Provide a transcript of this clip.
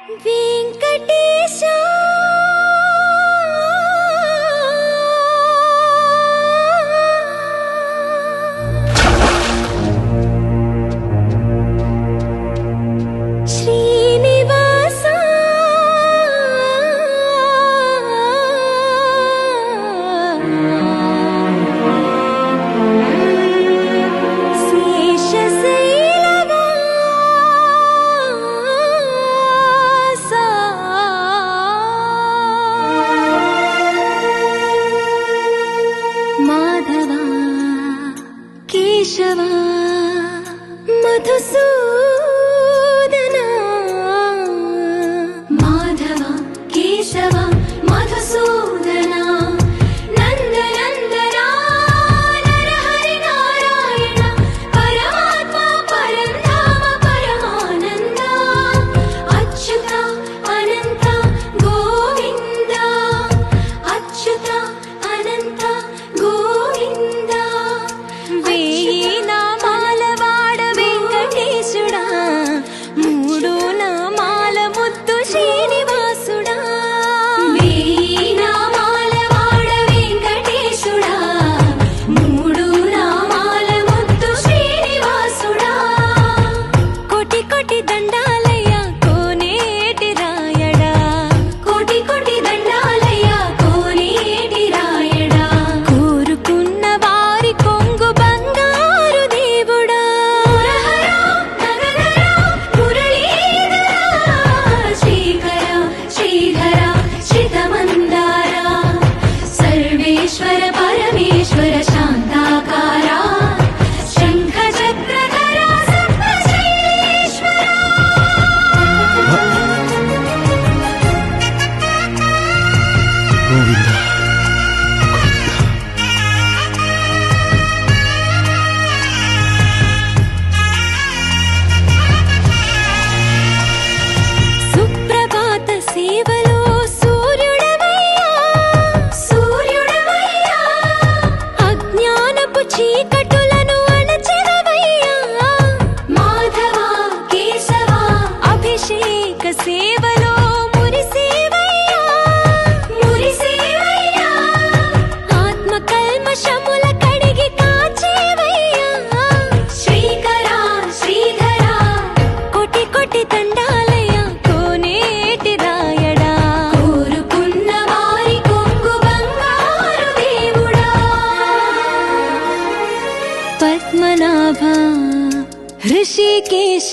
వెంకటేశ శ్రీనివాస మాధవ కేశవ మధుసూదన మాధవ కేశవ మధుసూదన నందనందన నరహరి నారాయణ పరమాత్మ పరంధామ పరమానంద అచ్యుత అనంత గోవింద అచ్యుత అనంత గోవింద వేయి నామాల వాడ వెంకటేశుడా మూడు నామాల ముద్దు శ్రీనివాసుడా వేయి నామాల వాడ వెంకటేశుడా మూడు నామాల ముద్దు శ్రీనివాసుడా కోటి కోటి దండాలయ్య కోనేటి రాయడా కోటి కోటి దండాలయ్య కోనేటి రాయడా కోరుకున్న వారి కొంగు బంగారు దేవుడా మురళీధర శ్రీకర శ్రీధర శ్రితమందార సర్వేశ్వర పరమేశ్వర శాంతాకార శంఖ చక్రధర సప్తశైలేశ్వర గోవింద సుప్రభాత సేవలో సూర్యుడవయ్యా సూర్యుడవయ్యా అజ్ఞానపు చీకటులను అణచెదవయ్యా మాధవ కేశవ అభిషేక సేవలో మురిసేవయ్యా మురిసేవయ్యా ఆత్మ కల్మషముల కడిగి కాచేవయ్యా శ్రీకర శ్రీధర కోటి కోటి దండాలయ కోనేటి రాయడా కోరుకున్న వారి కొంగు బంగారు దేవుడా పద్మనాభ హృషికేశ